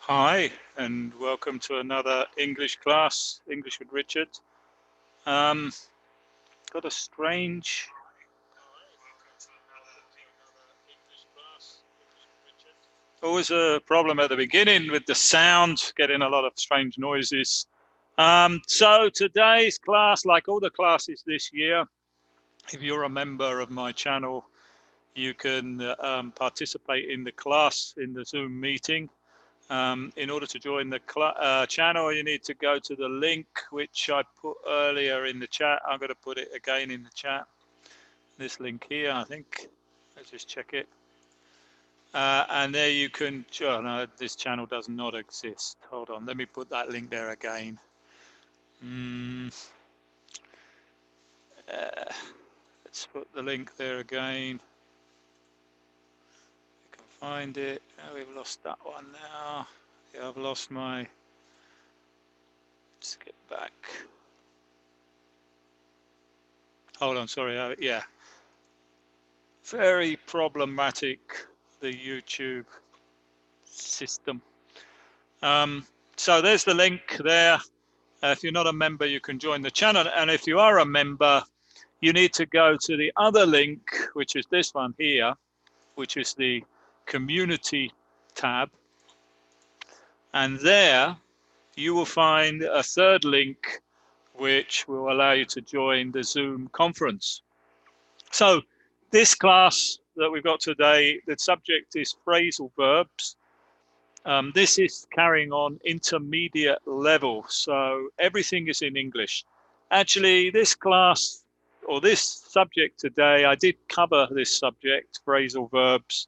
Hi, and welcome to another English class, English with Richard. Got a strange... Always a problem at the beginning with the sound, getting a lot of strange noises. So today's class, like all the classes this year, if you're a member of my channel, you can participate in the class in the Zoom meeting. In order to join the channel, you need to go to the link which I put earlier in the chat. I'm going to put it again in the chat. This link here, I think. Let's just check it. And there you can, oh no, this channel does not exist. Hold on, let me put that link there again. Let's put the link there again. You can find it. Oh, we've lost that one now. Yeah, I've lost my, let's get back. Hold on, sorry, yeah. Very problematic, the YouTube system. So there's the link there. If you're not a member, you can join the channel. And if you are a member, you need to go to the other link, which is this one here, which is the community tab. And there you will find a third link, which will allow you to join the Zoom conference. So this class that we've got today, the subject is phrasal verbs. This is carrying on intermediate level, so everything is in English. Actually, this class or this subject today, I did cover this subject, phrasal verbs,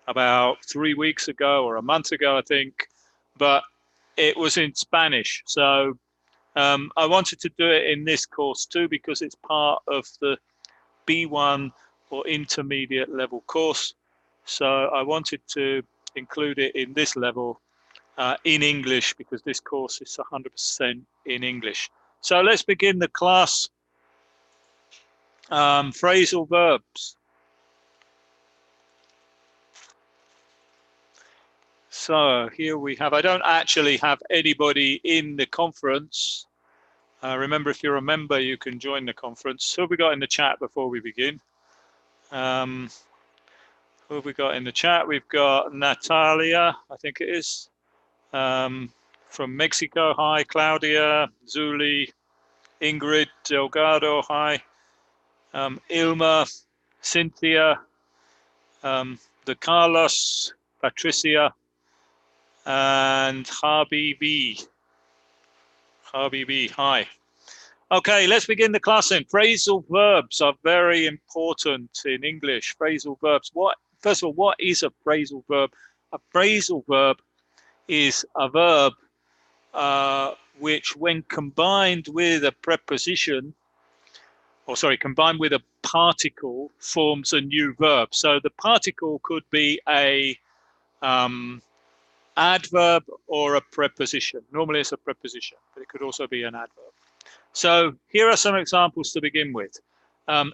about 3 weeks ago or a month ago, I think, but it was in Spanish. So I wanted to do it in this course too, because it's part of the B1 or intermediate level course. So I wanted to include it in this level in English, because this course is 100% in English. So let's begin the class. Phrasal verbs. So here we have, I don't actually have anybody in the conference. Remember, if you're a member, you can join the conference. Who have we got in the chat before we begin? Who have we got in the chat? We've got Natalia, I think it is, from Mexico. Hi, Claudia, Zuli, Ingrid Delgado. Hi, Ilma, Cynthia, the Carlos, Patricia, and Habibi. Habibi, hi. Okay, let's begin the class then. Phrasal verbs are very important in English. Phrasal verbs. First of all, what is a phrasal verb? A phrasal verb is a verb which, when combined with a preposition, combined with a particle, forms a new verb. So the particle could be a adverb or a preposition. Normally it's a preposition, but it could also be an adverb. So here are some examples to begin with.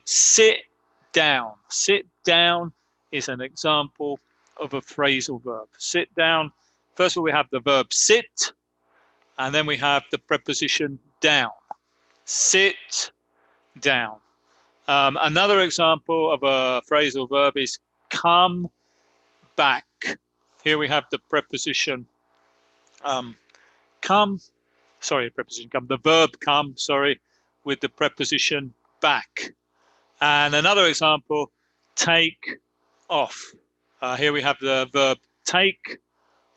Sit down. Sit down is an example of a phrasal verb. Sit down. First of all, we have the verb sit, and then we have the preposition down. Sit down. Another example of a phrasal verb is come back. Here we have the preposition come, the verb come, with the preposition back. And another example, take off. Here we have the verb take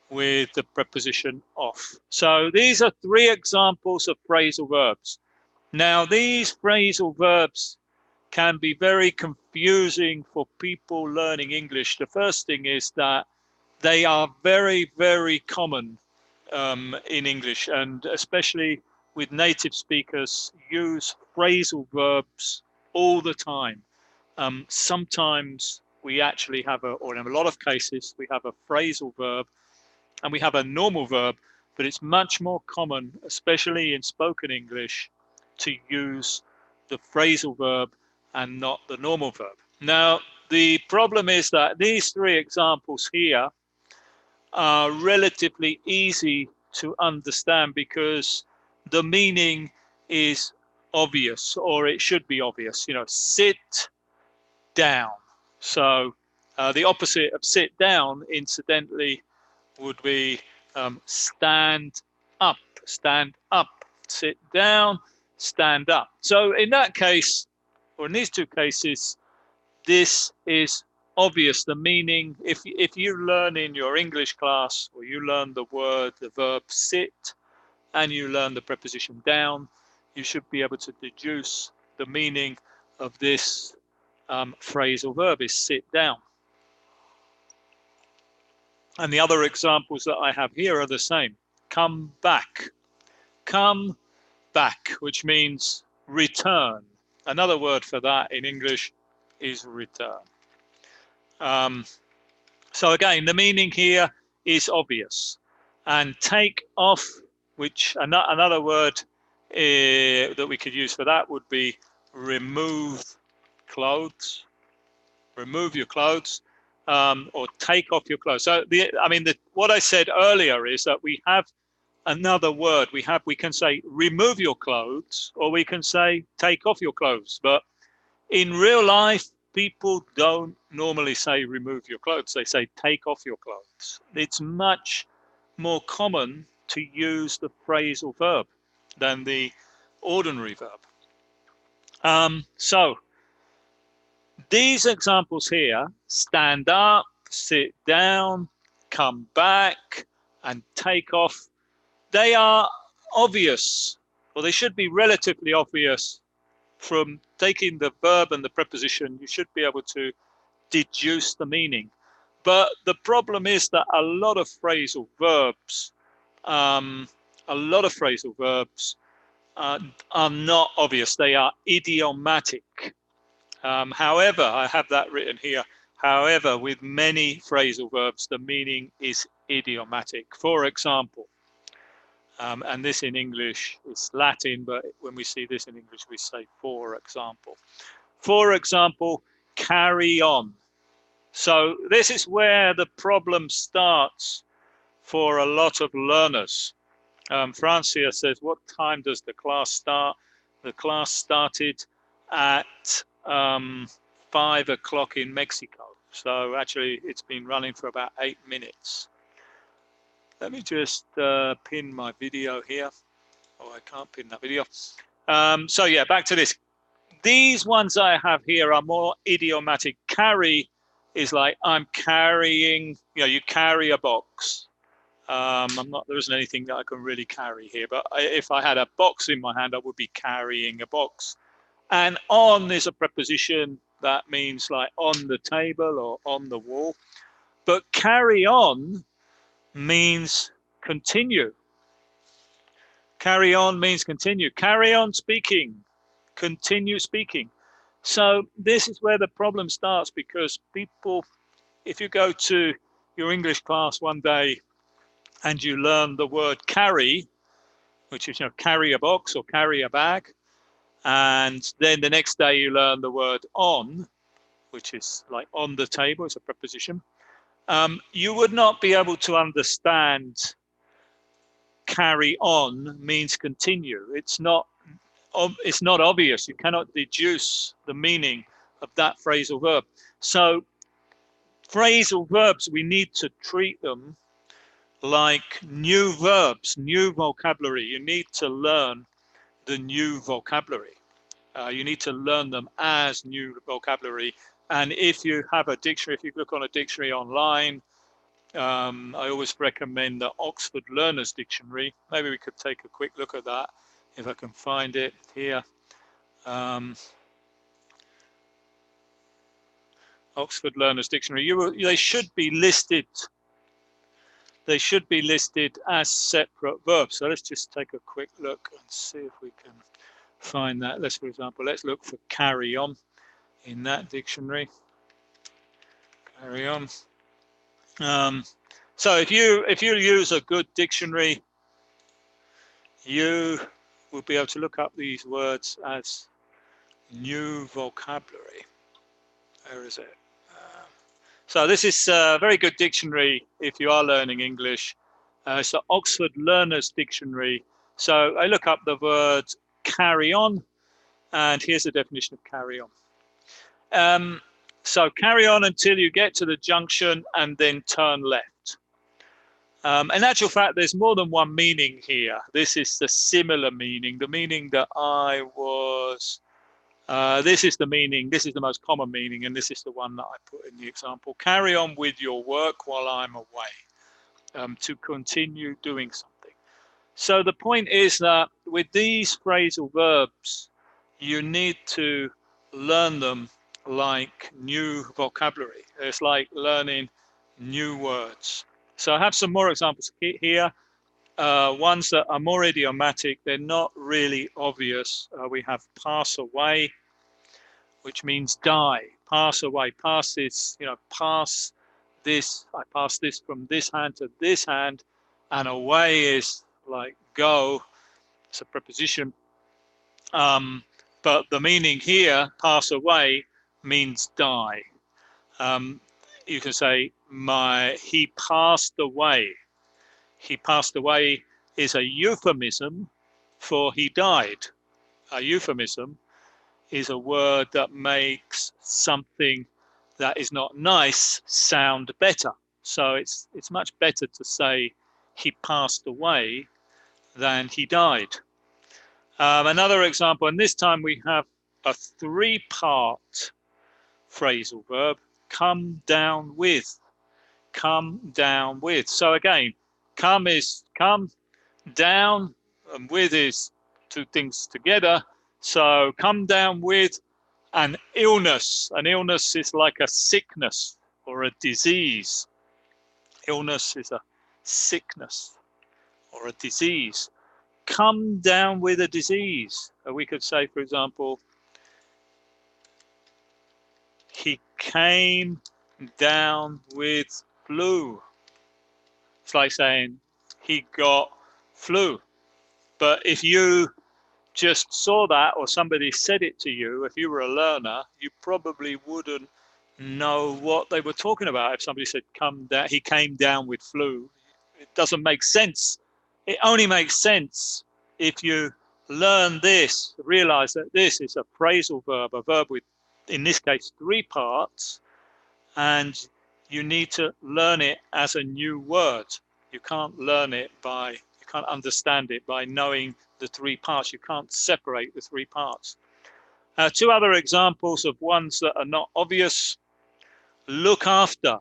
with the preposition off. So these are 3 examples of phrasal verbs. Now, these phrasal verbs can be very confusing for people learning English. The first thing is that they are very, very common in English, and especially with native speakers use phrasal verbs all the time. Sometimes we actually have or in a lot of cases, we have a phrasal verb and we have a normal verb, but it's much more common, especially in spoken English, to use the phrasal verb and not the normal verb. Now, the problem is that these 3 examples here are relatively easy to understand because the meaning is obvious, or it should be obvious. You know, sit down. So the opposite of sit down, incidentally, would be stand up. Stand up. Sit down, stand up. So in that case, or in these two cases, this is obvious. The meaning, if you learn in your English class, or you learn the verb sit, and you learn the preposition down, you should be able to deduce the meaning of this phrasal verb is sit down. And the other examples that I have here are the same. Come back. Come back, which means return. Another word for that in English is return. So again, the meaning here is obvious. And take off, which another word that we could use for that would be remove clothes. Remove your clothes, or take off your clothes. So what I said earlier is that we have another word. We can say remove your clothes, or we can say take off your clothes. But in real life, people don't normally say remove your clothes. They say take off your clothes. It's much more common to use the phrasal verb than the ordinary verb. So these examples here, stand up, sit down, come back, and take off, they are obvious, or they should be relatively obvious. From taking the verb and the preposition, you should be able to deduce the meaning. But the problem is that a lot of phrasal verbs are not obvious. They are idiomatic. However, I have that written here. However, with many phrasal verbs, the meaning is idiomatic. For example, and this in English is Latin, but when we see this in English, we say for example. For example, carry on. So this is where the problem starts for a lot of learners. Francia says, what time does the class start? The class started at 5 o'clock in Mexico. So actually it's been running for about 8 minutes. Let me just pin my video here. Oh, I can't pin that video. So yeah, back to this. These ones I have here are more idiomatic. Carry is like I'm carrying, you know, you carry a box. There isn't anything that I can really carry here, but if I had a box in my hand, I would be carrying a box. And on is a preposition that means like on the table or on the wall. But carry on means continue. Carry on means continue. Carry on speaking. Continue speaking. So this is where the problem starts, because people, if you go to your English class one day and you learn the word carry, which is, you know, carry a box or carry a bag, and then the next day you learn the word on, which is like on the table, it's a preposition, you would not be able to understand carry on means continue. It's not obvious. You cannot deduce the meaning of that phrasal verb. So phrasal verbs, we need to treat them like new verbs, new vocabulary. You need to learn the new vocabulary. You need to learn them as new vocabulary. And if you have a dictionary, if you look on a dictionary online, I always recommend the Oxford Learners Dictionary. Maybe we could take a quick look at that if I can find it here. Oxford Learners Dictionary. They should be listed. They should be listed as separate verbs. So let's just take a quick look and see if we can find that. For example, let's look for carry on in that dictionary. Carry on. So if you use a good dictionary, you will be able to look up these words as new vocabulary. Where is it? So this is a very good dictionary if you are learning English. It's the Oxford Learners Dictionary. So I look up the word carry on, and here's the definition of carry on. So carry on until you get to the junction and then turn left. In actual fact, there's more than one meaning here. This is the similar meaning, the meaning that I was, this is the meaning, this is the most common meaning, and this is the one that I put in the example. Carry on with your work while I'm away, to continue doing something. So the point is that with these phrasal verbs, you need to learn them like new vocabulary. It's like learning new words. So I have some more examples here. Ones that are more idiomatic, they're not really obvious. We have pass away, which means die. Pass away, pass this, pass this. I pass this from this hand to this hand, and away is like go. It's a preposition. But the meaning here, pass away, means die. You can say, he passed away. He passed away is a euphemism for he died. A euphemism is a word that makes something that is not nice sound better. So it's much better to say he passed away than he died. Another example, and this time we have a three-part phrasal verb, come down with. Come down with. So again, come is come, down, and with is two things together. So come down with an illness. An illness is like a sickness or a disease. Illness is a sickness or a disease. Come down with a disease. We could say, for example, he came down with flu. It's like saying he got flu. But if you just saw that or somebody said it to you, if you were a learner, you probably wouldn't know what they were talking about. If somebody said, he came down with flu, it doesn't make sense. It only makes sense if you learn this, realize that this is a phrasal verb, a verb with, in this case, three parts, and you need to learn it as a new word. You can't learn it you can't understand it by knowing the three parts. You can't separate the three parts. Two other examples of ones that are not obvious. Look after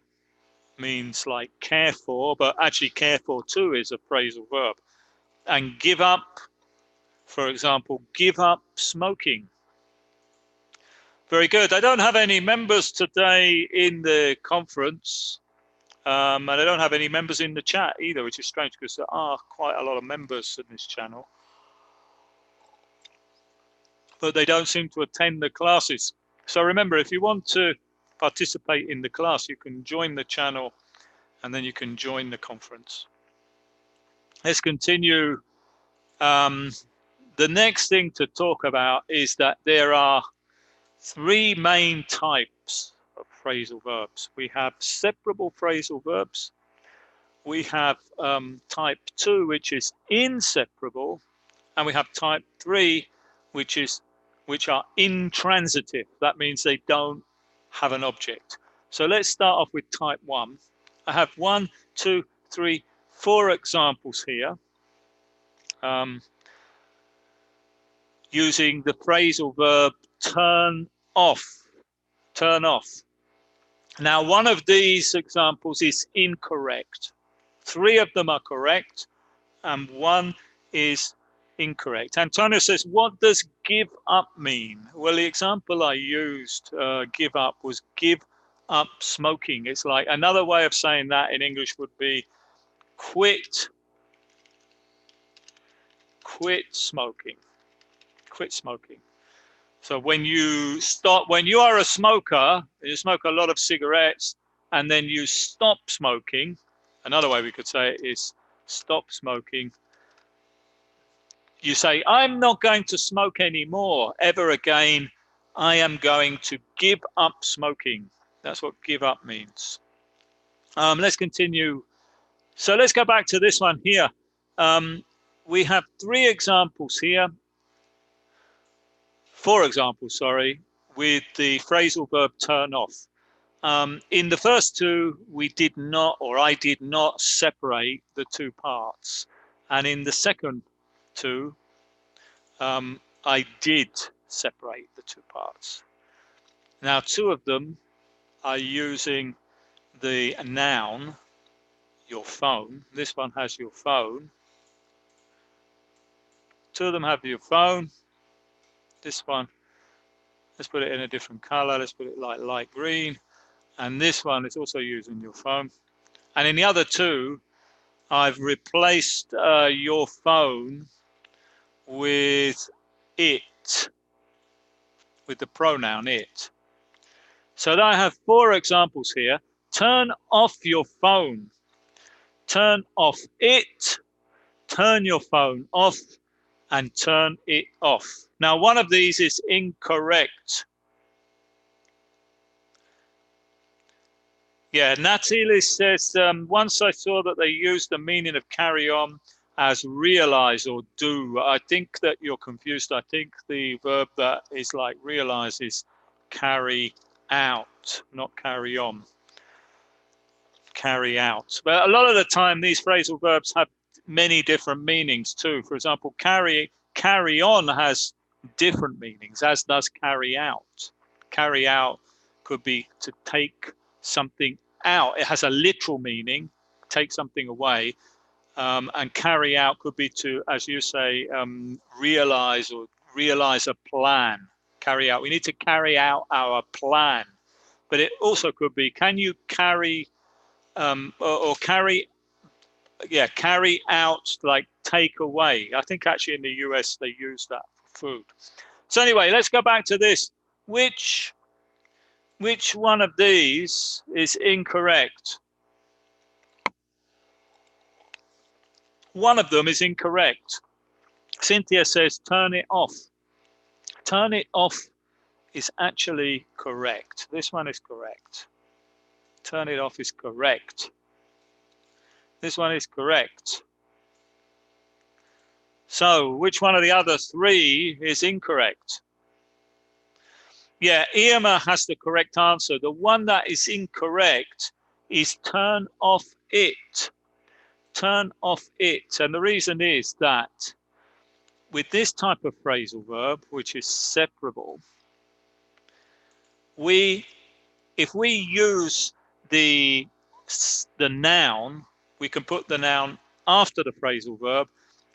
means like care for, but actually care for too is a phrasal verb. And give up, for example, give up smoking. Very good. I don't have any members today in the conference, and I don't have any members in the chat either, which is strange because there are quite a lot of members in this channel. But they don't seem to attend the classes. So remember, if you want to participate in the class, you can join the channel and then you can join the conference. Let's continue. The next thing to talk about is that there are three main types of phrasal verbs. We have separable phrasal verbs. We have type 2, which is inseparable, and we have type 3, which are intransitive. That means they don't have an object. So let's start off with type 1. I have 1, 2, 3, 4 examples here using the phrasal verb turn off. Turn off. Now, one of these examples is incorrect. 3 of them are correct, and 1 is incorrect. Antonio says, what does give up mean? Well, the example I used, give up, was give up smoking. It's like another way of saying that in English would be quit smoking. Quit smoking. So when you are a smoker, you smoke a lot of cigarettes, and then you stop smoking. Another way we could say it is stop smoking. You say, I'm not going to smoke anymore ever again. I am going to give up smoking. That's what give up means. Let's continue. So let's go back to this one here. We have 3 examples here. 4 examples, sorry, with the phrasal verb turn off. In the first 2, we did not, or I did not separate the 2 parts. And in the second 2, I did separate the 2 parts. Now, 2 of them are using the noun, your phone. This one has your phone. 2 of them have your phone. This one, let's put it in a different color. Let's put it like light green. And this one is also using your phone. And in the other 2, I've replaced your phone with it, with the pronoun it. So I have 4 examples here. Turn off your phone. Turn off it. Turn your phone off. And turn it off. Now, one of these is incorrect. Yeah, Natalie says, once I saw that they used the meaning of carry on as realize or do. I think that you're confused. I think the verb that is like realize is carry out, not carry on. Carry out. But a lot of the time, these phrasal verbs have many different meanings too. For example, carry on has different meanings, as does carry out. Carry out could be to take something out. It has a literal meaning, take something away. And carry out could be to, as you say, realize or realize a plan. Carry out. We need to carry out our plan. But it also could be, can you carry or carry out, like take away. I think actually in the US they use that for food. So anyway, let's go back to this. Which one of these is incorrect? One of them is incorrect. Cynthia says turn it off. Turn it off is actually correct. This one is correct. Turn it off is correct. This one is correct. So which one of the other 3 is incorrect? Yeah, Irma has the correct answer. The one that is incorrect is turn off it. Turn off it. And the reason is that with this type of phrasal verb, which is separable, if we use the noun, we can put the noun after the phrasal verb,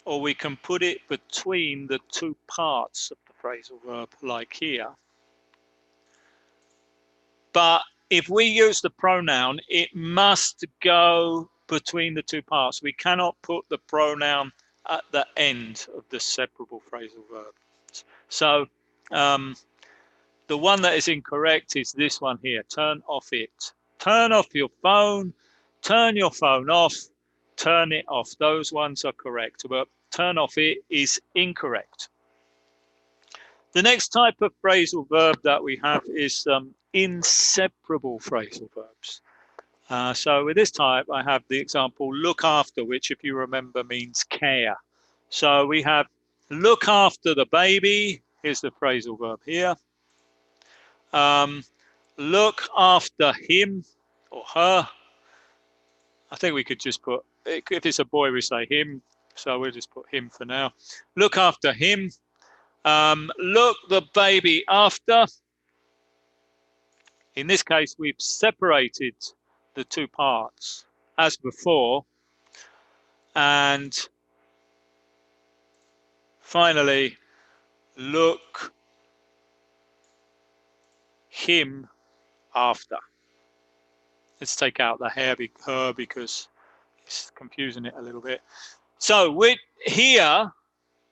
or we can put it between the 2 parts of the phrasal verb, like here. But if we use the pronoun, it must go between the 2 parts. We cannot put the pronoun at the end of the separable phrasal verb. So the one that is incorrect is this one here, turn off it. Turn off your phone, turn your phone off, turn it off. Those ones are correct, but turn off it is incorrect. The next type of phrasal verb that we have is inseparable phrasal verbs. So with this type, I have the example look after, which if you remember means care. So we have look after the baby. Here's the phrasal verb here. Look after him or her. I think we could just put, if it's a boy, we say him. So we'll just put him for now. Look after him. Look the baby after. In this case, we've separated the 2 parts as before. And finally, look him after. Let's take out the her because it's confusing it a little bit. So here,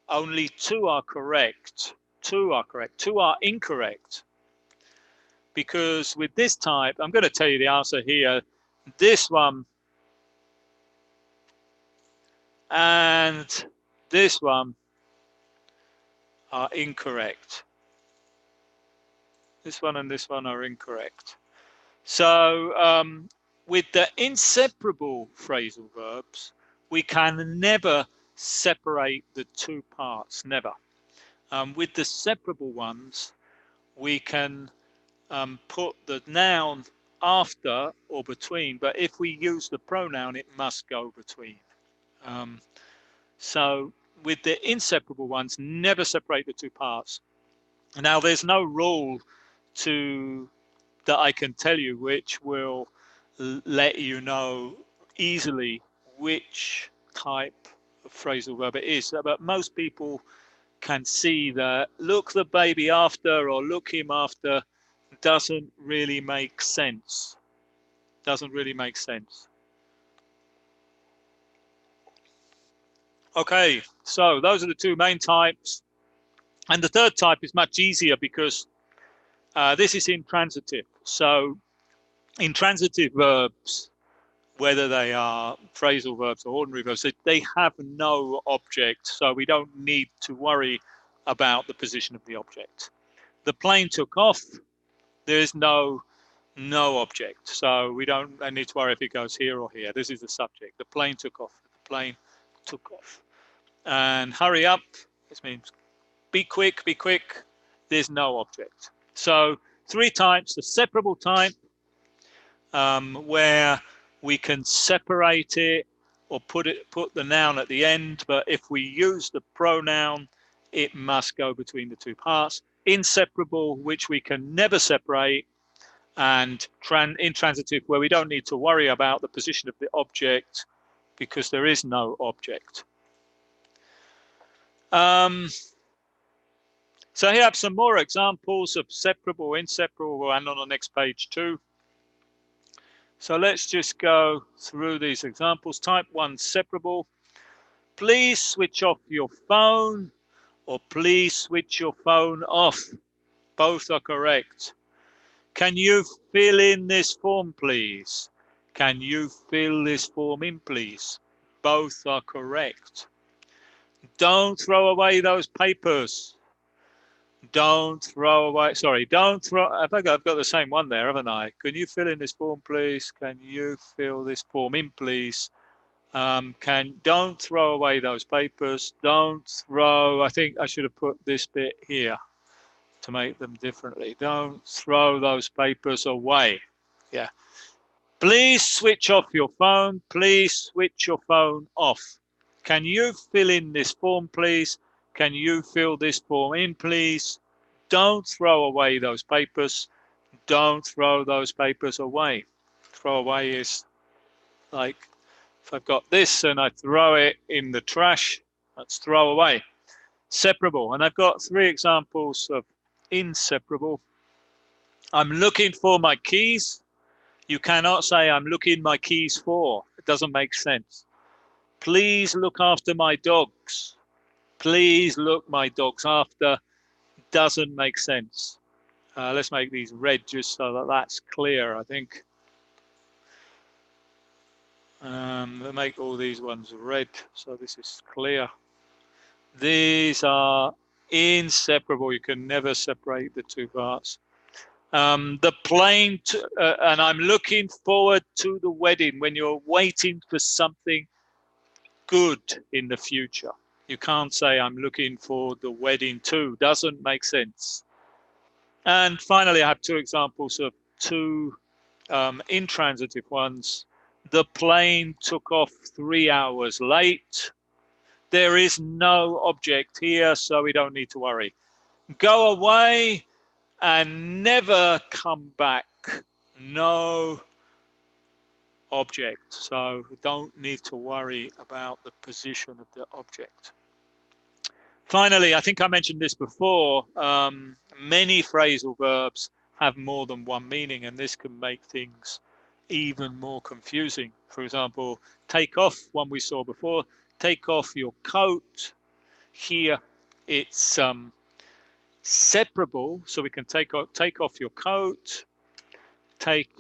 only 2 are correct. 2 are correct. 2 are incorrect. Because with this type, I'm going to tell you the answer here. This one and this one are incorrect. This one and this one are incorrect. So with the inseparable phrasal verbs, we can never separate the two parts, never. With the separable ones, we can put the noun after or between, but if we use the pronoun, it must go between. So with the inseparable ones, never separate the two parts. Now, there's no rule that I can tell you which will let you know easily which type of phrasal verb it is. But most people can see that look the baby after or look him after doesn't really make sense. Doesn't really make sense. Okay, so those are the two main types. And the third type is much easier because this is intransitive. So intransitive verbs, whether they are phrasal verbs or ordinary verbs, they have no object. So we don't need to worry about the position of the object. The plane took off. There is no object. So we don't need to worry if it goes here or here. This is the subject. The plane took off. The plane took off. And hurry up, this means be quick, be quick. There's no object. So three types: the separable type, where we can separate it or put the noun at the end, but if we use the pronoun, it must go between the two parts. Inseparable, which we can never separate, and intransitive, where we don't need to worry about the position of the object because there is no object. So here I have some more examples of separable, inseparable, and on the next page too. So let's just go through these examples. Type 1, separable. Please switch off your phone, or please switch your phone off. Both are correct. Can you fill in this form, please? Can you fill this form in, please? Both are correct. Don't throw away those papers. Don't throw away, sorry, don't throw, I think I've got the same one there, haven't I? Can you fill in this form, please? Can you fill this form in, please? Don't throw away those papers. Don't throw, I think I should have put this bit here to make them differently. Don't throw those papers away. Yeah. Please switch off your phone. Please switch your phone off. Can you fill in this form, please? Can you fill this form in, please? Don't throw away those papers. Don't throw those papers away. Throw away is like if I've got this and I throw it in the trash, that's throw away. Separable, and I've got three examples of inseparable. I'm looking for my keys. You cannot say I'm looking my keys for. It doesn't make sense. Please look after my dogs. Please look my dogs after. Doesn't make sense. Let's make these red just so that that's clear, I think. We'll make all these ones red so this is clear. These are inseparable. You can never separate the two parts. The plane, and I'm looking forward to the wedding. When you're waiting for something good in the future, you can't say I'm looking for the wedding too. Doesn't make sense. And finally, I have two examples of two intransitive ones. The plane took off 3 hours late. There is no object here, so we don't need to worry. Go away and never come back. No object, so we don't need to worry about the position of the object. Finally, I think I mentioned this before, many phrasal verbs have more than one meaning, and this can make things even more confusing. For example, take off, one we saw before, take off your coat. Here it's separable, so we can take off your coat, take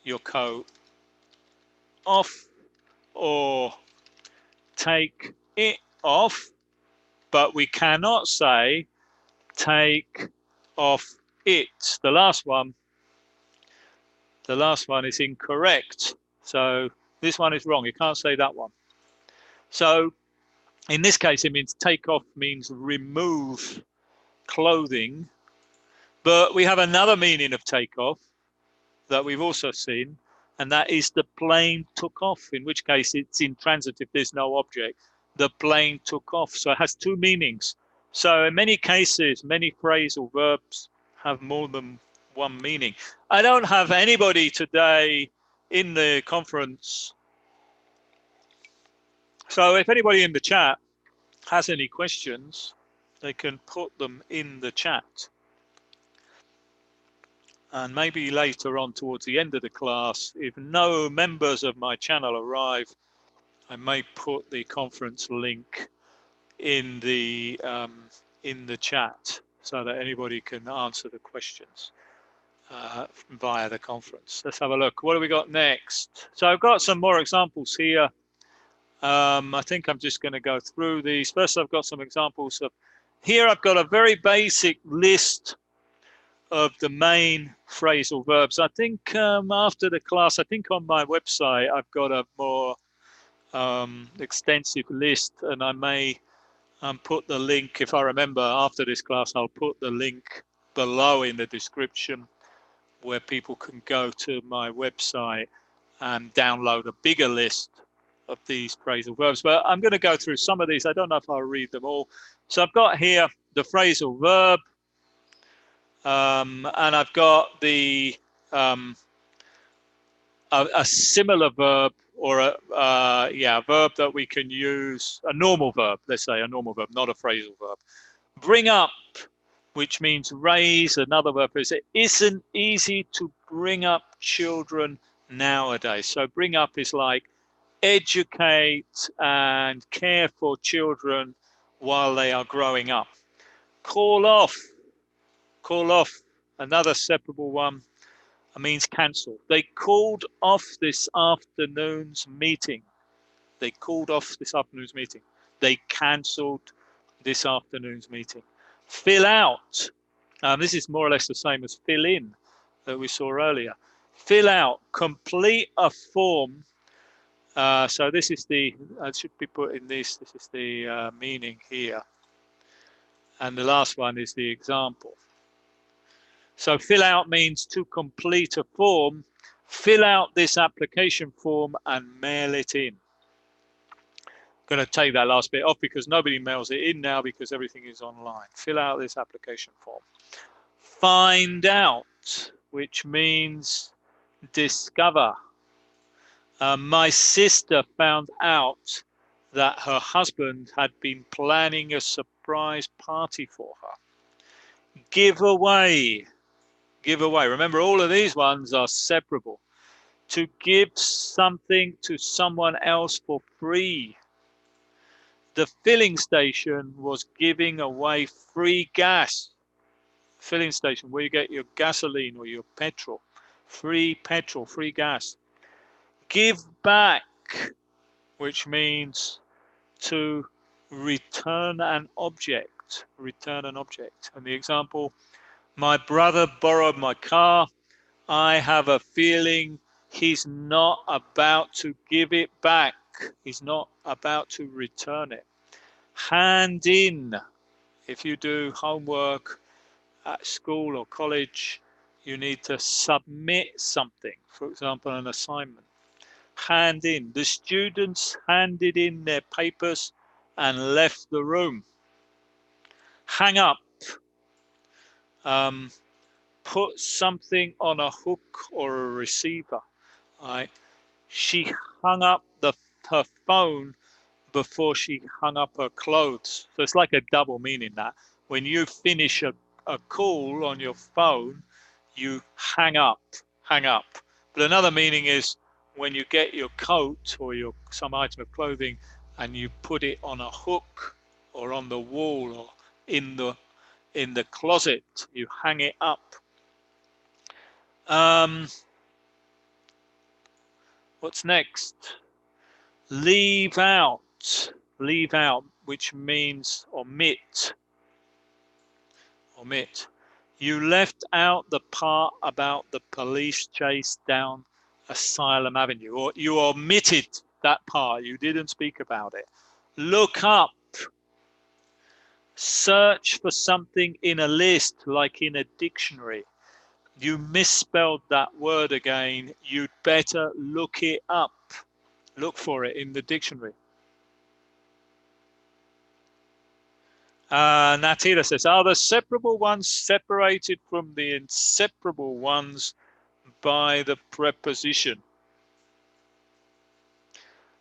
your coat off, or take it off, but we cannot say take off it. The last one, The last one is incorrect. So this one is wrong. You can't say that one. So in this case, it means take off means remove clothing. But we have another meaning of take off that we've also seen, and that is the plane took off, in which case it's intransitive, there's no object. The plane took off. So it has two meanings. So in many cases, many phrasal verbs have more than one meaning. I don't have anybody today in the conference. So if anybody in the chat has any questions, they can put them in the chat. And maybe later on towards the end of the class, if no members of my channel arrive, I may put the conference link in the chat so that anybody can answer the questions via the conference. Let's have a look. What do we got next? So I've got some more examples here. I think I'm just going to go through these. First, I've got some examples of, here I've got a very basic list of the main phrasal verbs. I think after the class, I think on my website, I've got a more extensive list, and I may put the link, if I remember after this class, I'll put the link below in the description where people can go to my website and download a bigger list of these phrasal verbs. But I'm going to go through some of these. I don't know if I'll read them all. So I've got here the phrasal verb, and I've got the a similar verb, or a verb that we can use, a normal verb, let's say a normal verb, not a phrasal verb. Bring up, which means raise. Another verb is, it isn't easy to bring up children nowadays. So bring up is like educate and care for children while they are growing up. Call off, another separable one, means cancel. They called off this afternoon's meeting. They called off this afternoon's meeting. They cancelled this afternoon's meeting. Fill out. This is more or less the same as fill in that we saw earlier. Fill out, complete a form. So this is the, I should be putting this is the meaning here. And the last one is the example. So fill out means to complete a form. Fill out this application form and mail it in. I'm going to take that last bit off because nobody mails it in now because everything is online. Fill out this application form. Find out, which means discover. My sister found out that her husband had been planning a surprise party for her. Give away. Give away. Remember, all of these ones are separable. To give something to someone else for free. The filling station was giving away free gas. Filling station, where you get your gasoline or your petrol. Free petrol, free gas. Give back, which means to return an object. Return an object. And the example, my brother borrowed my car. I have a feeling he's not about to give it back. He's not about to return it. Hand in. If you do homework at school or college, you need to submit something. For example, an assignment. Hand in. The students handed in their papers and left the room. Hang up. Put something on a hook or a receiver. Right? She hung up her phone before she hung up her clothes. So it's like a double meaning that. When you finish a call on your phone, you hang up. But another meaning is when you get your coat or some item of clothing and you put it on a hook or on the wall or in the closet, you hang it up. What's next? Leave out. Leave out, which means omit. Omit. You left out the part about the police chase down Asylum Avenue, or you omitted that part. You didn't speak about it. Look up. Search for something in a list, like in a dictionary. You misspelled that word again. You'd better look it up. Look for it in the dictionary. Natila says, are the separable ones separated from the inseparable ones by the preposition?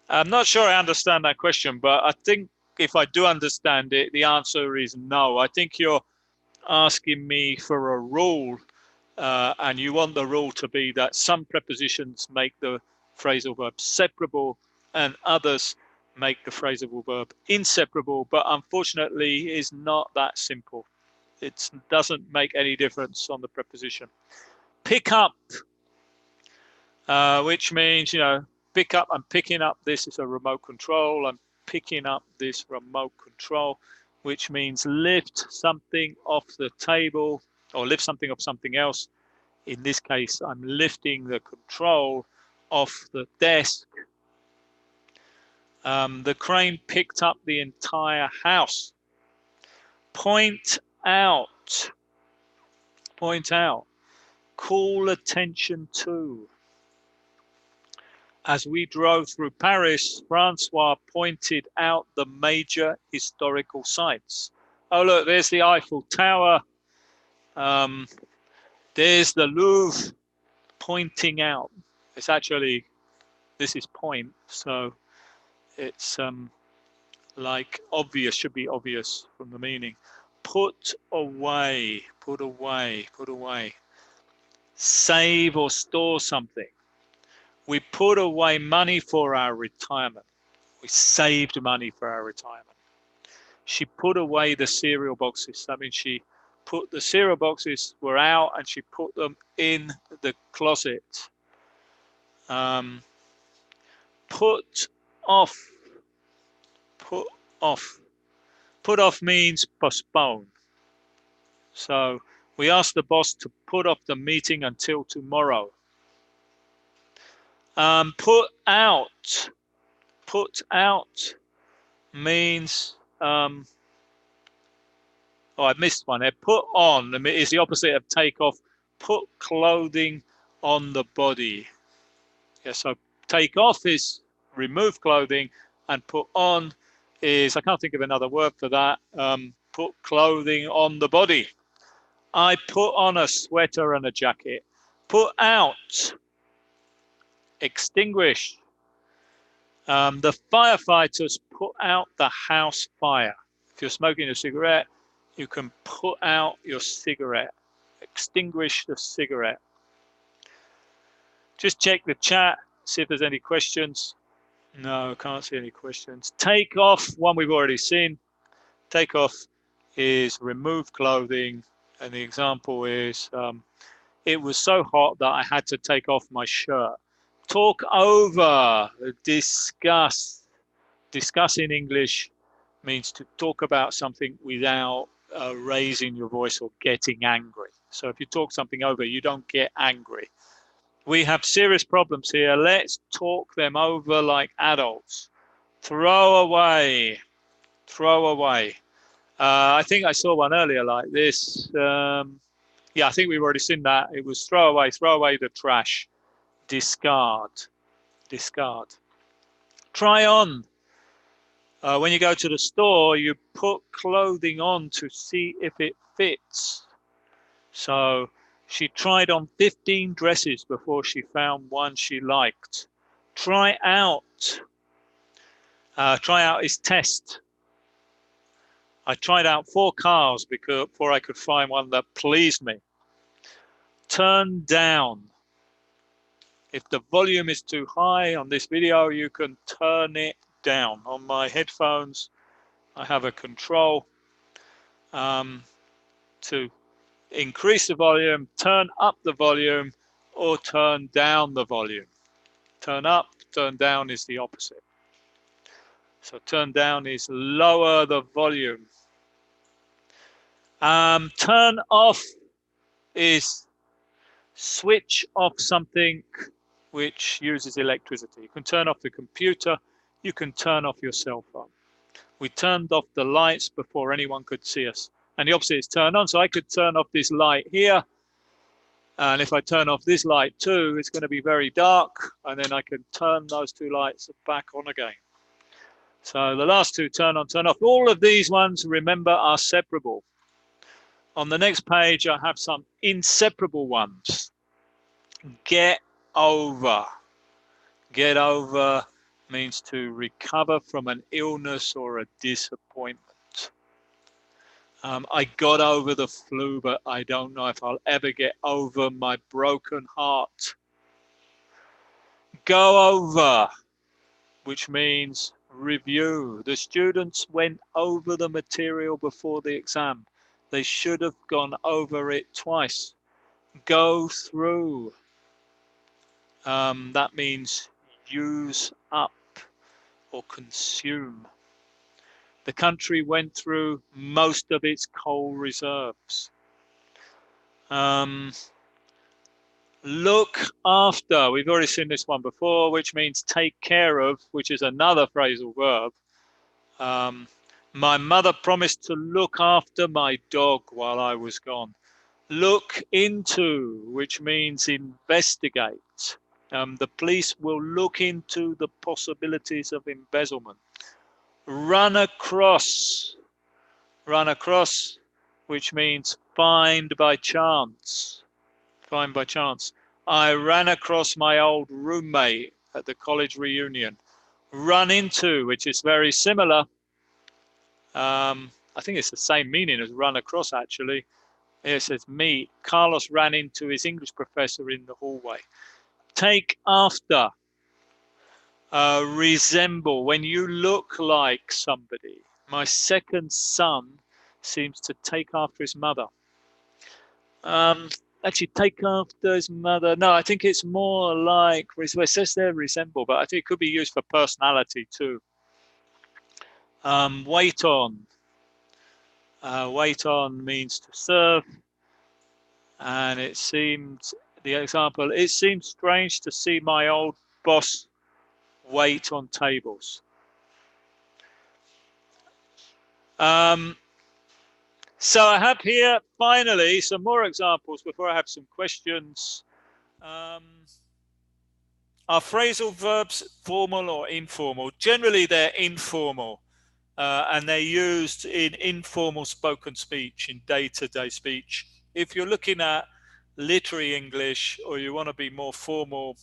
I'm not sure I understand that question, but I think if I do understand it, the answer is no. I think you're asking me for a rule, and you want the rule to be that some prepositions make the phrasal verb separable and others make the phrasal verb inseparable, but unfortunately is not that simple. It doesn't make any difference on the preposition. Pick up, which means, you know, pick up. I'm picking up this is a remote control. I'm picking up this remote control, which means lift something off the table or lift something off something else. In this case, I'm lifting the control off the desk. The crane picked up the entire house. Point out. Point out. Call attention to. As we drove through Paris, Francois pointed out the major historical sites. Oh, look, there's the Eiffel Tower. There's the Louvre. Pointing out. It's actually, this is point, so it's like obvious, should be obvious from the meaning. Put away, put away, put away. Save or store something. We put away money for our retirement. We saved money for our retirement. She put away the cereal boxes. That means she put the cereal boxes were out and she put them in the closet. Put off. Put off. Put off means postpone. So we asked the boss to put off the meeting until tomorrow. Put out. Put out means, oh, I missed one there. Put on is the opposite of take off. Put clothing on the body. Yeah, so take off is remove clothing, and put on is, I can't think of another word for that. Put clothing on the body. I put on a sweater and a jacket. Put out. Extinguish. The firefighters put out the house fire. If you're smoking a cigarette, you can put out your cigarette. Extinguish the cigarette. Just check the chat, see if there's any questions. No, can't see any questions. Take off, one we've already seen. Take off is remove clothing. And the example is, it was so hot that I had to take off my shirt. Talk over, discuss. Discuss in English means to talk about something without raising your voice or getting angry. So if you talk something over, you don't get angry. We have serious problems here. Let's talk them over like adults. Throw away. Throw away. I think I saw one earlier like this. Yeah, I think we've already seen that. It was throw away the trash. Discard. Discard. Try on. When you go to the store, you put clothing on to see if it fits. So she tried on 15 dresses before she found one she liked. Try out. Try out is test. I tried out 4 cars before I could find one that pleased me. Turn down. If the volume is too high on this video, you can turn it down. On my headphones, I have a control to increase the volume, turn up the volume, or turn down the volume. Turn up, turn down is the opposite. So turn down is lower the volume. Turn off is switch off something which uses electricity. You can turn off the computer, you can turn off your cell phone. We turned off the lights before anyone could see us. And the opposite is turn on. So I could turn off this light here. And if I turn off this light too, it's going to be very dark. And then I can turn those two lights back on again. So the last two, turn on, turn off. All of these ones, remember, are separable. On the next page, I have some inseparable ones. Get over. Get over means to recover from an illness or a disappointment. I got over the flu, but I don't know if I'll ever get over my broken heart. Go over, which means review. The students went over the material before the exam. They should have gone over it twice. Go through. That means use up or consume. The country went through most of its coal reserves. Look after, we've already seen this one before, which means take care of, which is another phrasal verb. My mother promised to look after my dog while I was gone. Look into, which means investigate. The police will look into the possibilities of embezzlement. Run across, which means find by chance. Find by chance. I ran across my old roommate at the college reunion. Run into, which is very similar. I think it's the same meaning as run across, actually. Here it says meet. Carlos ran into his English professor in the hallway. Take after. Resemble, when you look like somebody. My second son seems to take after his mother. Actually, take after his mother. No, I think it's more like, it says there resemble, but I think it could be used for personality too. Wait on. Wait on means to serve. And it seemed, the example, it seems strange to see my old boss wait on tables. So I have here, finally, some more examples before I have some questions. Are phrasal verbs formal or informal? Generally, they're informal, and they're used in informal spoken speech, in day-to-day speech. If you're looking at literary English or you want to be more formal,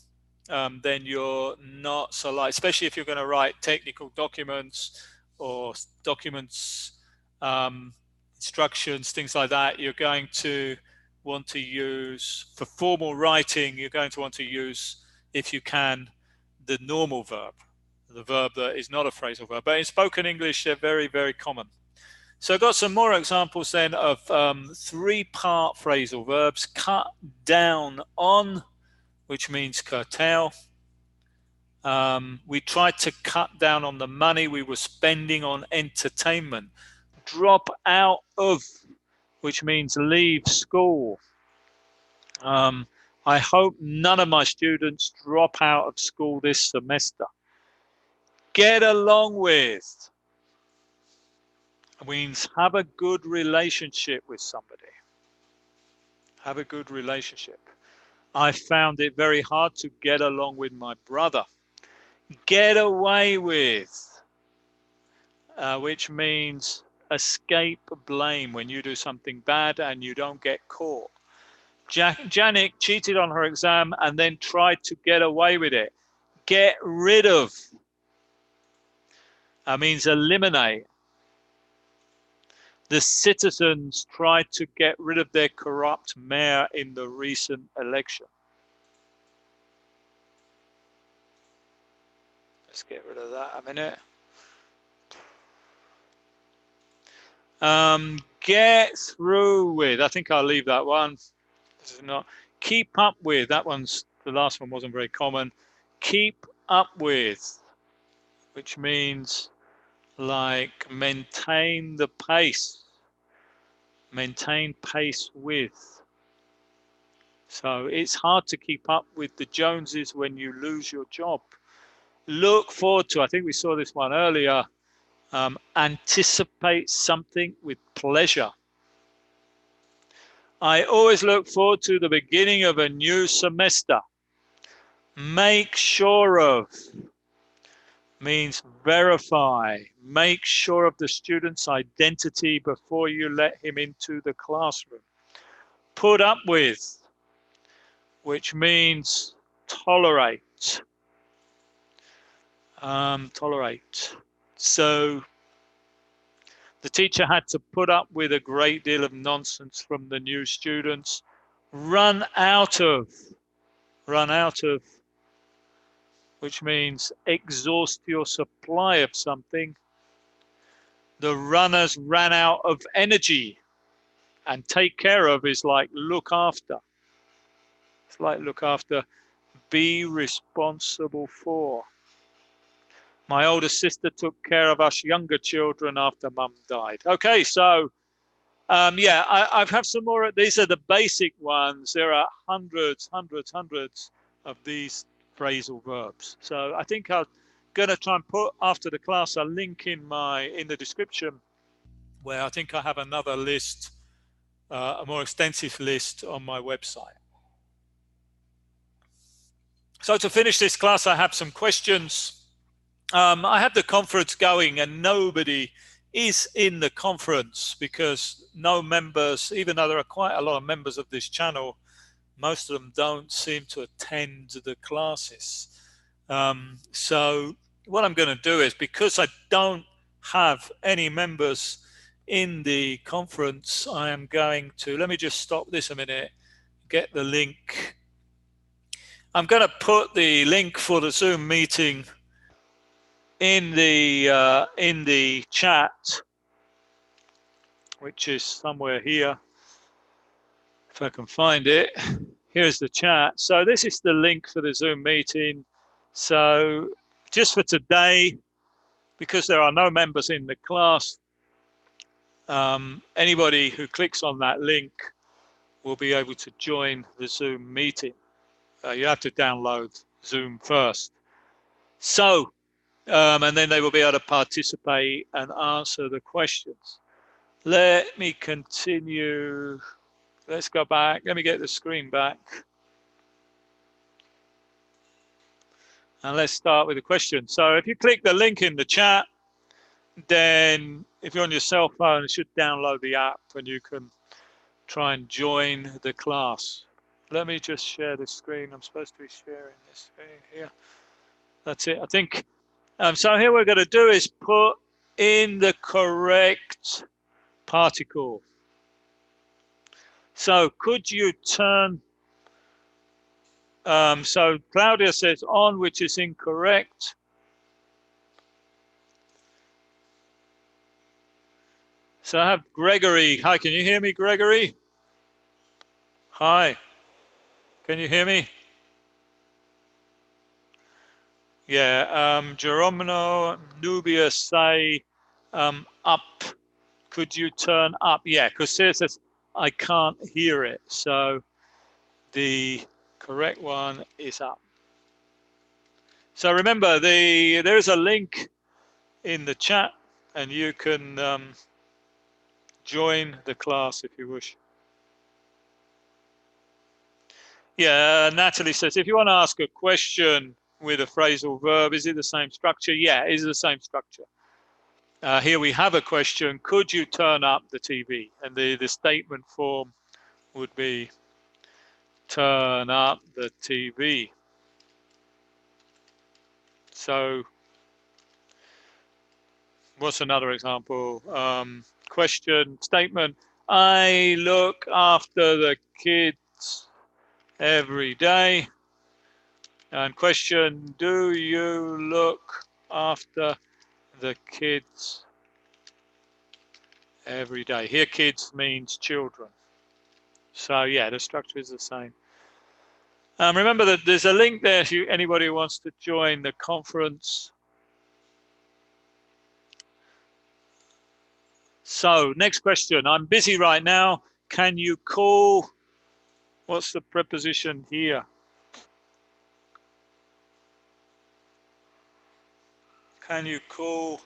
then you're not so like, especially if you're going to write technical documents or documents, instructions, things like that, you're going to want to use, for formal writing, you're going to want to use, if you can, the normal verb, the verb that is not a phrasal verb. But in spoken English, they're very, very common. So I've got some more examples then of three-part phrasal verbs. Cut down on, which means curtail. We tried to cut down on the money we were spending on entertainment. Drop out of, which means leave school. I hope none of my students drop out of school this semester. Get along with means have a good relationship with somebody. Have a good relationship. I found it very hard to get along with my brother. Get away with, which means escape blame when you do something bad and you don't get caught. Janet cheated on her exam and then tried to get away with it. Get rid of means eliminate. The citizens tried to get rid of their corrupt mayor in the recent election. Let's get rid of that a minute. Get through with. I think I'll leave that one. This is not. Keep up with. That one's, the last one wasn't very common. Keep up with, which means like maintain the pace. Maintain pace with. So it's hard to keep up with the Joneses when you lose your job. Look forward to, I think we saw this one earlier, anticipate something with pleasure. I always look forward to the beginning of a new semester. Make sure of means verify. Make sure of the student's identity before you let him into the classroom. Put up with, which means tolerate. Tolerate. So the teacher had to put up with a great deal of nonsense from the new students. Run out of, which means exhaust your supply of something. The runners ran out of energy, and take care of is like look after. It's like look after, be responsible for. My older sister took care of us younger children after mum died. Okay, so yeah, I have some more. These are the basic ones. There are hundreds of these phrasal verbs. So I think I'm going to try and put after the class a link in the description where I think I have another list, a more extensive list on my website. So to finish this class, I have some questions. I have the conference going and nobody is in the conference because no members, even though there are quite a lot of members of this channel, most of them don't seem to attend the classes. So what I'm going to do is, because I don't have any members in the conference, I am going to, let me just stop this a minute, get the link. I'm going to put the link for the Zoom meeting in the chat, which is somewhere here, if I can find it. Here's the chat. So this is the link for the Zoom meeting. So just for today, because there are no members in the class, anybody who clicks on that link will be able to join the Zoom meeting. You have to download Zoom first. So, and then they will be able to participate and answer the questions. Let me continue. Let's go back. Let me get the screen back. And let's start with the question. So if you click the link in the chat, then if you're on your cell phone, it should download the app and you can try and join the class. Let me just share the screen. I'm supposed to be sharing this screen here. That's it, I think. So here we're going to do is put in the correct particle. So could you turn, so Claudia says on, which is incorrect. So I have Gregory. Hi, can you hear me, Gregory? Hi, can you hear me? Yeah, Geromino, Nubia say up. Could you turn up? Yeah, because Sarah says I can't hear it. So the correct one is up. So remember, there's a link in the chat and you can join the class if you wish. Yeah, Natalie says, if you want to ask a question with a phrasal verb, is it the same structure? Yeah, it is the same structure. Here we have a question, could you turn up the TV? And the statement form would be, turn up the TV. So what's another example? Question, statement, I look after the kids every day. And question, do you look after the kids every day? Here kids means children. So yeah, the structure is the same. Remember that there's a link there if anybody who wants to join the conference. So next question, I'm busy right now. Can you call What's the preposition here? Can you call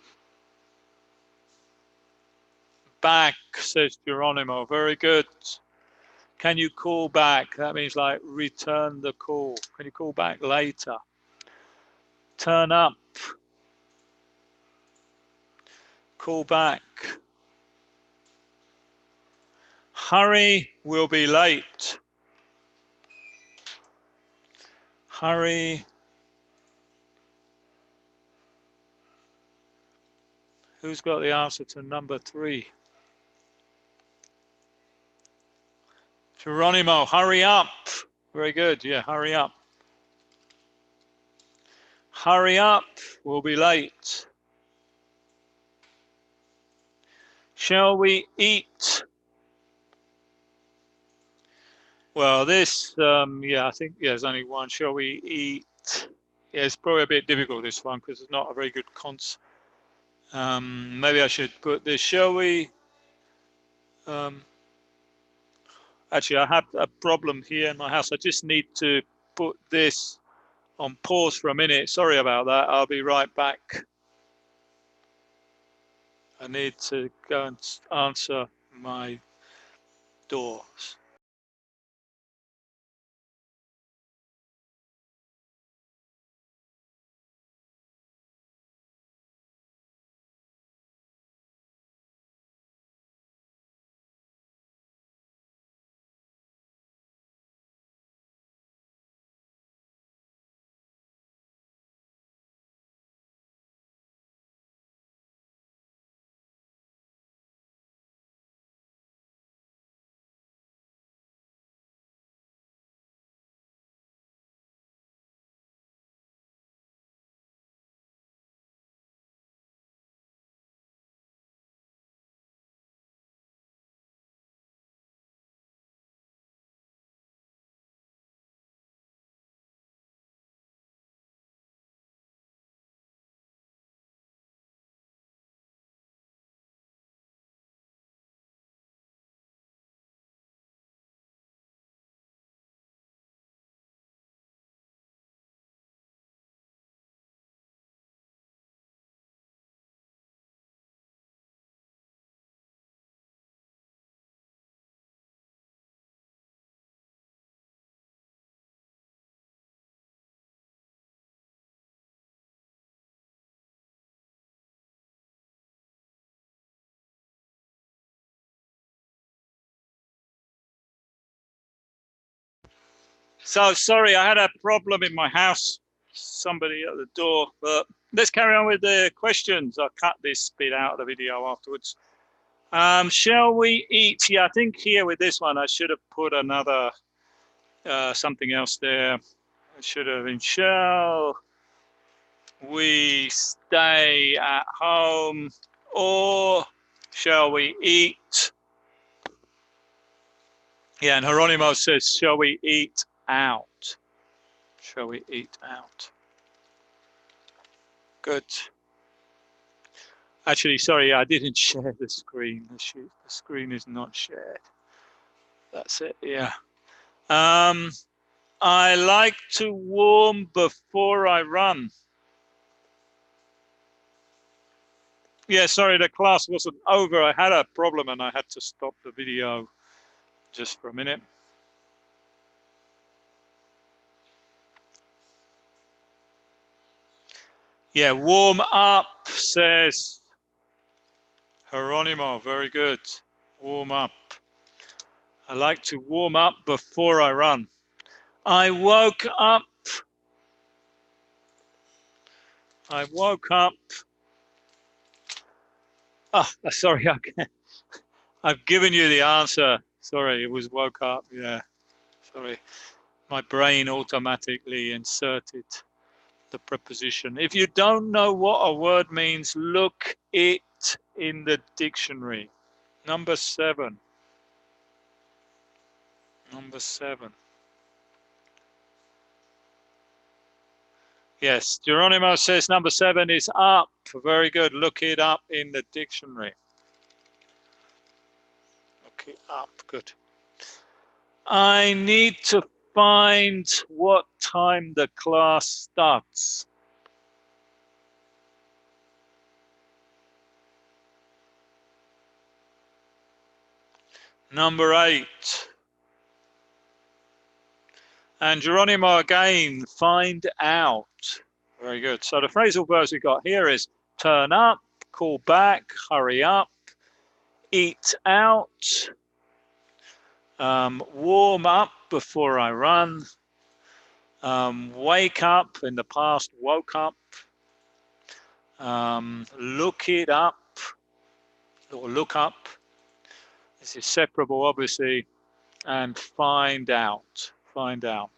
back, says Geronimo. Very good. Can you call back? That means like return the call. Can you call back later? Turn up. Call back. Hurry, we'll be late. Hurry. Who's got the answer to number 3? Geronimo, hurry up. Very good. Yeah, hurry up. Hurry up, we'll be late. Shall we eat? Well, this, yeah, I think there's only one. Shall we eat? Yeah, it's probably a bit difficult, this one, because it's not a very good cons. Maybe I should put this. Shall we? Actually, I have a problem here in my house. I just need to put this on pause for a minute. Sorry about that. I'll be right back. I need to go and answer my doors. So sorry, I had a problem in my house. Somebody at the door, but let's carry on with the questions. I'll cut this bit out of the video afterwards. Shall we eat? Yeah, I think here with this one, I should have put another, something else there. I should have been, shall we stay at home or shall we eat? Yeah, and Geronimo says, shall we eat out? Shall we eat out? Good. Actually, sorry, I didn't share the screen. The screen is not shared. That's it, yeah. I like to warm before I run. Yeah, sorry, the class wasn't over. I had a problem and I had to stop the video just for a minute. Yeah, warm up, says Geronimo. Very good. Warm up. I like to warm up before I run. I woke up. I woke up. Oh, sorry, I've given you the answer. Sorry, it was woke up. Yeah, sorry. My brain automatically inserted the preposition. If you don't know what a word means, look it in the dictionary. Number 7. Number 7. Yes, Geronimo says number 7 is up. Very good. Look it up in the dictionary. Look it up. Good. I need to find what time the class starts. Number 8. And Geronimo again, find out. Very good. So the phrasal verbs we got here is turn up, call back, hurry up, eat out, warm up before I run, wake up, in the past, woke up, look it up, or look up. This is separable, obviously, and find out, find out.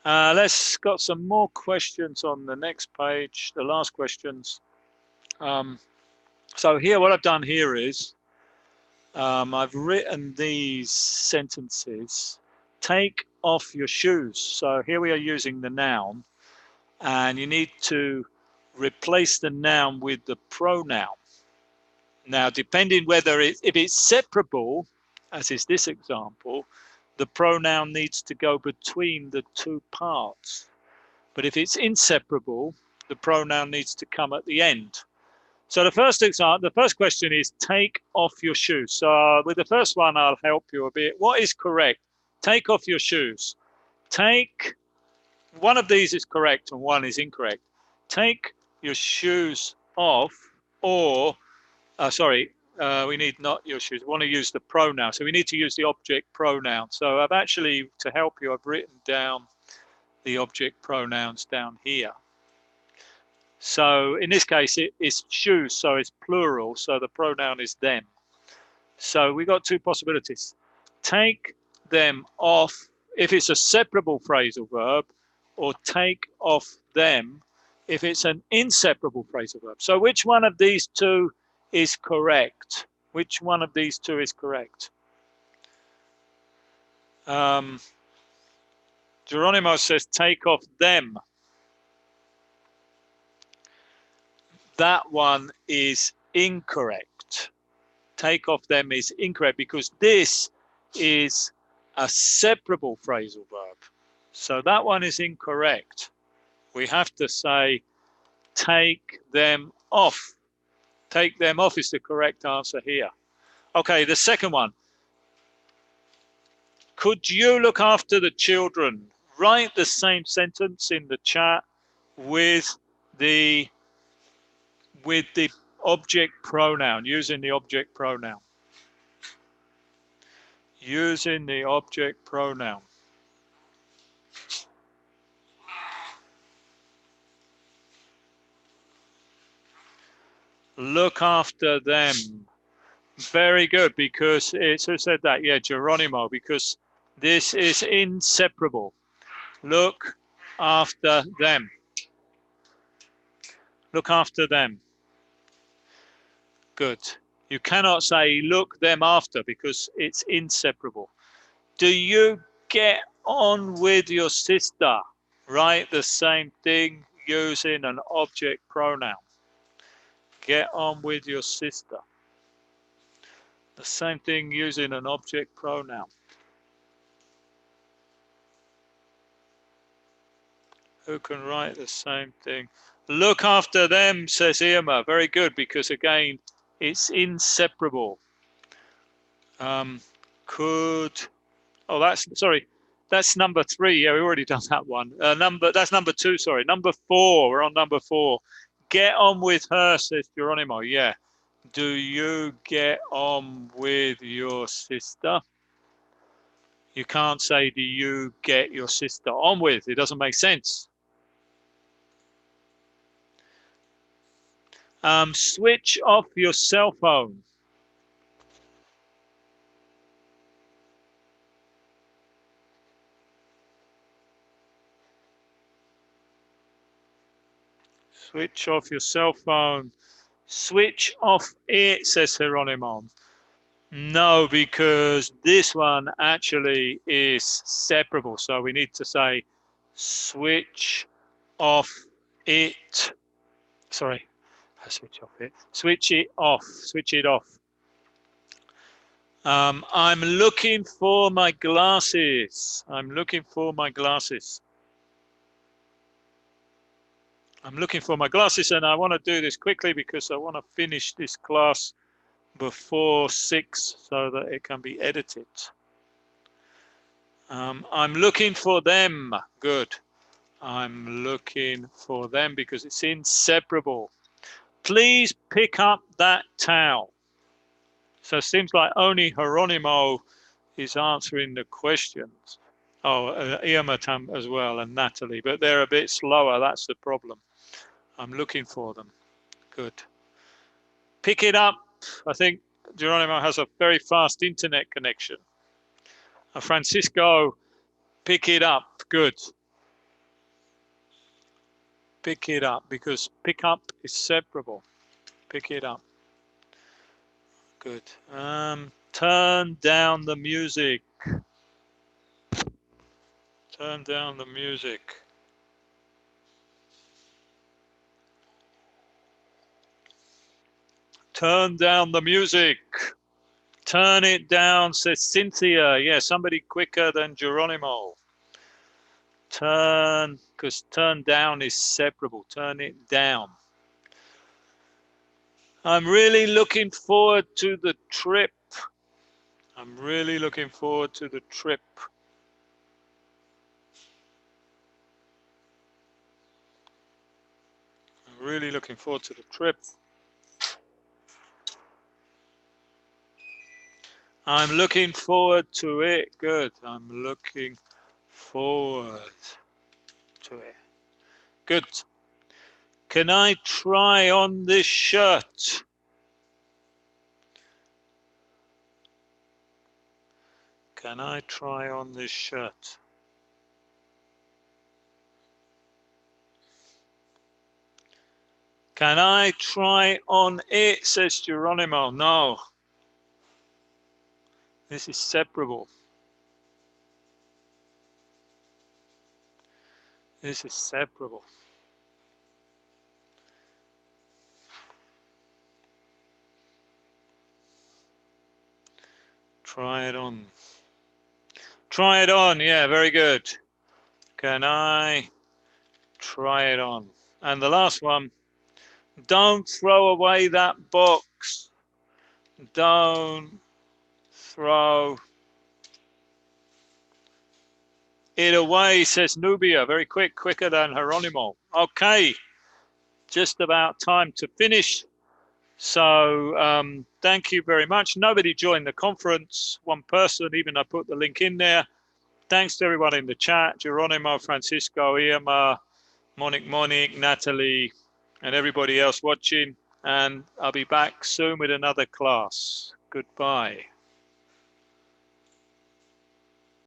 Let's got some more questions on the next page, the last questions. So here, what I've done here is I've written these sentences. Take off your shoes. So here we are using the noun, and you need to replace the noun with the pronoun. Now, depending whether if it's separable, as is this example, the pronoun needs to go between the two parts. But if it's inseparable, the pronoun needs to come at the end. So the first example, the first question is take off your shoes. So with the first one, I'll help you a bit. What is correct? Take off your shoes. Take, one of these is correct and one is incorrect. Take your shoes off, or, we need not your shoes. We want to use the pronoun. So we need to use the object pronoun. So I've actually, to help you, I've written down the object pronouns down here. So in this case, it's shoes, so it's plural, so the pronoun is them. So we got two possibilities. Take them off, if it's a separable phrasal verb, or take off them if it's an inseparable phrasal verb. So which one of these two is correct? Which one of these two is correct? Geronimo says take off them. That one is incorrect. Take off them is incorrect because this is a separable phrasal verb. So that one is incorrect. We have to say take them off. Take them off is the correct answer here. Okay, the second one. Could you look after the children? Write the same sentence in the chat with the object pronoun, using the object pronoun. Using the object pronoun. Look after them. Very good, because it's, who said that? Yeah, Geronimo, because this is inseparable. Look after them. Look after them. Good. You cannot say look them after because it's inseparable. Do you get on with your sister? Write the same thing using an object pronoun. Get on with your sister. The same thing using an object pronoun. Who can write the same thing? Look after them, says Irma. Very good, because again, it's inseparable. That's number 3. Yeah, we already done that one. That's number 2, sorry. Number 4, we're on number 4. Get on with her, says Geronimo. Yeah. Do you get on with your sister? You can't say, do you get your sister on with? It doesn't make sense. Switch off your cell phone. Switch off your cell phone. Switch off it, says Geronimo. No, because this one actually is separable. So we need to say switch off it. Sorry, switch off it. Switch it off. Switch it off. I'm looking for my glasses. I'm looking for my glasses. I'm looking for my glasses, and I want to do this quickly because I want to finish this class before 6 so that it can be edited. I'm looking for them. Good. I'm looking for them because it's inseparable. Please pick up that towel. So it seems like only Geronimo is answering the questions. Oh, Irma as well, and Natalie, but they're a bit slower. That's the problem. I'm looking for them. Good. Pick it up. I think Geronimo has a very fast internet connection. Francisco, pick it up. Good. Pick it up because pick up is separable. Pick it up. Good. Turn down the music. Turn down the music. Turn down the music. Turn it down, says Cynthia. Yeah, somebody quicker than Geronimo. Turn, because turn down is separable. Turn it down. I'm really looking forward to the trip. I'm really looking forward to the trip. I'm really looking forward to the trip. I'm looking forward to it. Good. I'm looking forward to it. Good. Can I try on this shirt? Can I try on this shirt? Can I try on it, says Geronimo. No. This is separable. This is separable. Try it on. Try it on. Yeah, very good. Can I try it on? And the last one, don't throw away that box. Don't throw it away, says Nubia. Very quick, quicker than Geronimo. Okay, just about time to finish. So thank you very much. Nobody joined the conference. One person, even I put the link in there. Thanks to everyone in the chat, Geronimo, Francisco, Irma, Monique, Natalie, and everybody else watching. And I'll be back soon with another class. Goodbye.